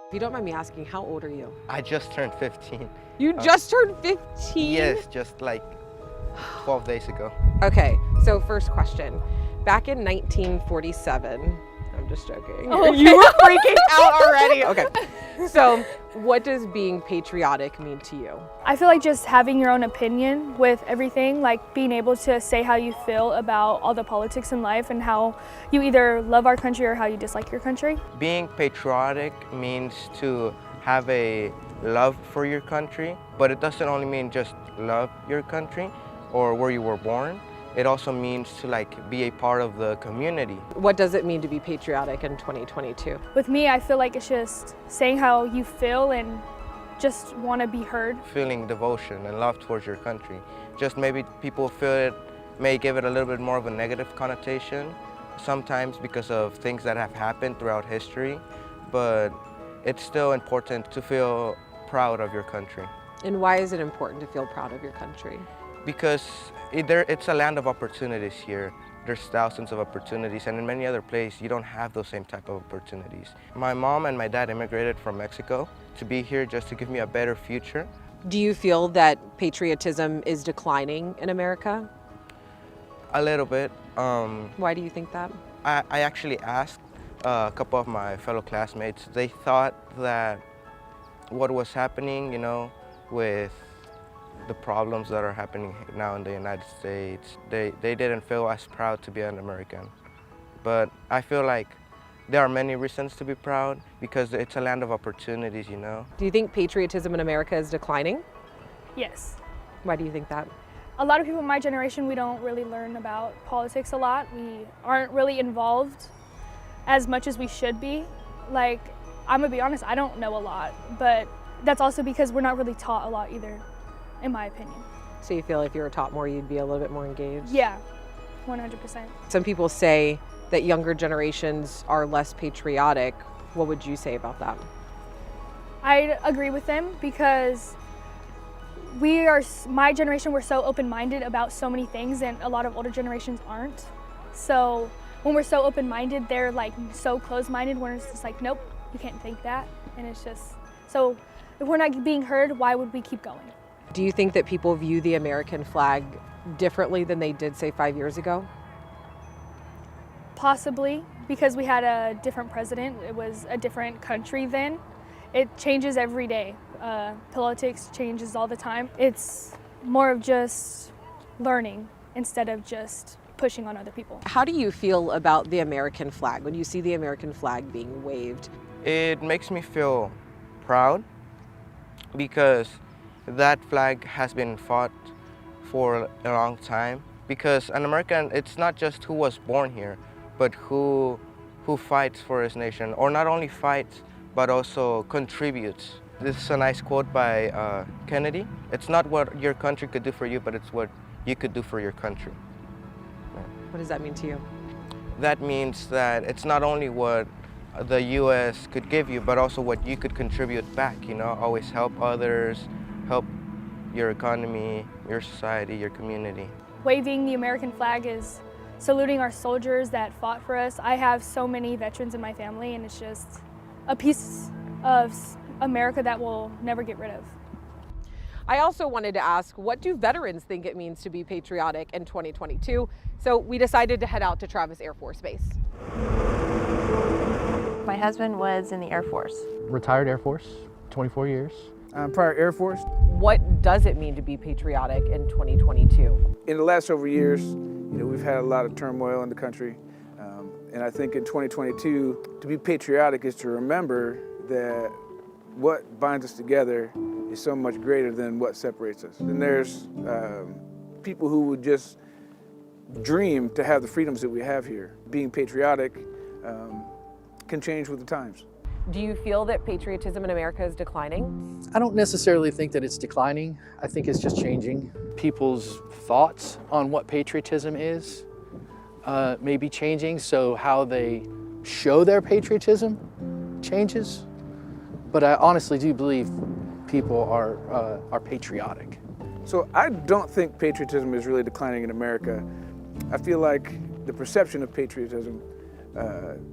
If you don't mind me asking, how old are you? I just turned 15. You just turned 15? Yes, just like 12 days ago. Okay, so first question. Back in 1947, I'm just joking. Oh, okay. You were freaking out already. Okay, so what does being patriotic mean to you? I feel like just having your own opinion with everything, like being able to say how you feel about all the politics in life and how you either love our country or how you dislike your country. Being patriotic means to have a love for your country, but it doesn't only mean just love your country or where you were born. It also means to like be a part of the community. What does it mean to be patriotic in 2022? With me, I feel like it's just saying how you feel and just want to be heard. Feeling devotion and love towards your country. Just maybe people feel it, may give it a little bit more of a negative connotation, sometimes because of things that have happened throughout history, but it's still important to feel proud of your country. And why is it important to feel proud of your country? Because it's a land of opportunities here. There's thousands of opportunities, and in many other places you don't have those same type of opportunities. My mom and my dad immigrated from Mexico to be here just to give me a better future. Do you feel that patriotism is declining in America? A little bit. Why do you think that? I actually asked a couple of my fellow classmates. They thought that what was happening, with the problems that are happening now in the United States, they didn't feel as proud to be an American. But I feel like there are many reasons to be proud because it's a land of opportunities, Do you think patriotism in America is declining? Yes. Why do you think that? A lot of people in my generation, we don't really learn about politics a lot. We aren't really involved as much as we should be. Like, I'm gonna be honest, I don't know a lot, but that's also because we're not really taught a lot either, in my opinion. So you feel if you were taught more, you'd be a little bit more engaged? Yeah, 100%. Some people say that younger generations are less patriotic. What would you say about that? I agree with them because my generation, we're so open-minded about so many things and a lot of older generations aren't. So when we're so open-minded, they're like so closed-minded when it's just like, nope, you can't think that. And it's just, so if we're not being heard, why would we keep going? Do you think that people view the American flag differently than they did, say, 5 years ago? Possibly, because we had a different president. It was a different country then. It changes every day. Politics changes all the time. It's more of just learning instead of just pushing on other people. How do you feel about the American flag when you see the American flag being waved? It makes me feel proud because that flag has been fought for a long time. Because an American, it's not just who was born here, but who fights for his nation, or not only fights, but also contributes. This is a nice quote by Kennedy. It's not what your country could do for you, but it's what you could do for your country. What does that mean to you? That means that it's not only what the U.S. could give you, but also what you could contribute back, always help others, help your economy, your society, your community. Waving the American flag is saluting our soldiers that fought for us. I have so many veterans in my family, and it's just a piece of America that we'll never get rid of. I also wanted to ask, what do veterans think it means to be patriotic in 2022? So we decided to head out to Travis Air Force Base. My husband was in the Air Force. Retired Air Force, 24 years. Prior Air Force. What does it mean to be patriotic in 2022? In the last several years, we've had a lot of turmoil in the country. And I think in 2022, to be patriotic is to remember that what binds us together is so much greater than what separates us. And there's people who would just dream to have the freedoms that we have here. Being patriotic can change with the times. Do you feel that patriotism in America is declining? I don't necessarily think that it's declining. I think it's just changing. People's thoughts on what patriotism is may be changing, so how they show their patriotism changes. But I honestly do believe people are patriotic. So I don't think patriotism is really declining in America. I feel like the perception of patriotism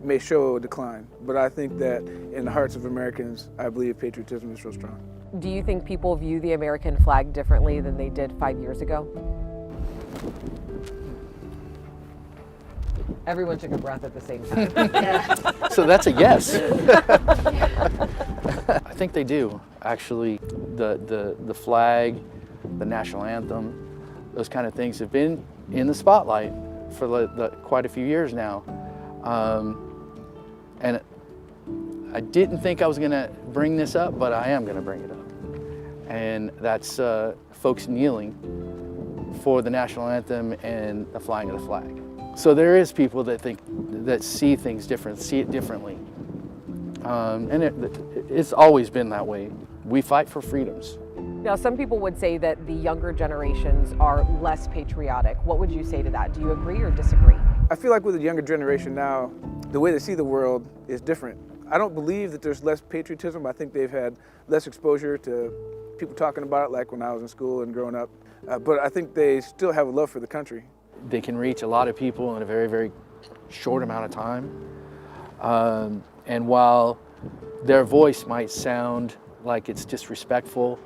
may show a decline. But I think that in the hearts of Americans, I believe patriotism is real strong. Do you think people view the American flag differently than they did 5 years ago? Everyone took a breath at the same time. So that's a yes. I think they do, actually. The flag, the national anthem, those kind of things have been in the spotlight for quite a few years now. And I didn't think I was gonna bring this up, but I am gonna bring it up. And that's folks kneeling for the national anthem and the flying of the flag. So there is people that see things different, see it differently. And it's always been that way. We fight for freedoms. Now, some people would say that the younger generations are less patriotic. What would you say to that? Do you agree or disagree? I feel like with the younger generation now, the way they see the world is different. I don't believe that there's less patriotism. I think they've had less exposure to people talking about it, like when I was in school and growing up. But I think they still have a love for the country. They can reach a lot of people in a very, very short amount of time. And while their voice might sound like it's disrespectful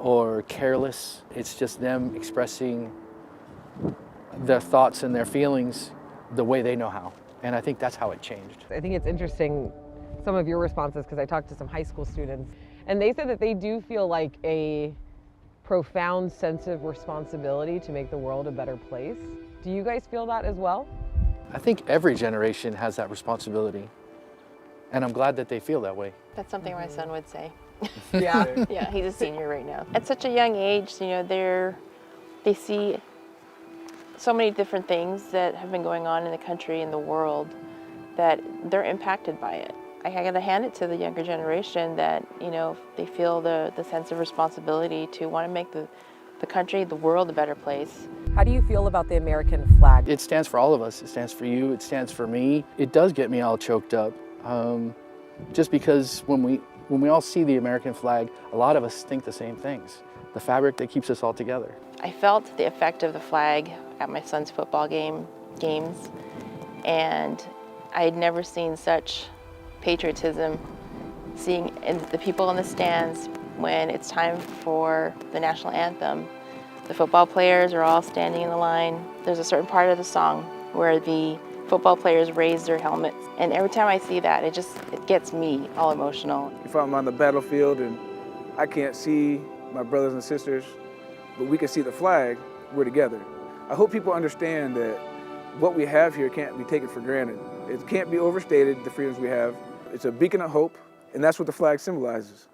or careless, it's just them expressing their thoughts and their feelings the way they know how. And I think that's how it changed. I think it's interesting, some of your responses, because I talked to some high school students, and they said that they do feel like a profound sense of responsibility to make the world a better place. Do you guys feel that as well? I think every generation has that responsibility. And I'm glad that they feel that way. That's something my son would say. Yeah. Yeah, he's a senior right now. At such a young age, you know, they see so many different things that have been going on in the country and the world that they're impacted by it. I gotta hand it to the younger generation that, you know, they feel the sense of responsibility to want to make the country, the world a better place. How do you feel about the American flag? It stands for all of us. It stands for you. It stands for me. It does get me all choked up. Just because when we all see the American flag, a lot of us think the same things. The fabric that keeps us all together. I felt the effect of the flag at my son's football games, and I had never seen such patriotism, seeing the people in the stands when it's time for the national anthem. The football players are all standing in the line. There's a certain part of the song where the football players raise their helmets, and every time I see that, it gets me all emotional. If I'm on the battlefield and I can't see my brothers and sisters, but we can see the flag, we're together. I hope people understand that what we have here can't be taken for granted. It can't be overstated, the freedoms we have. It's a beacon of hope, and that's what the flag symbolizes.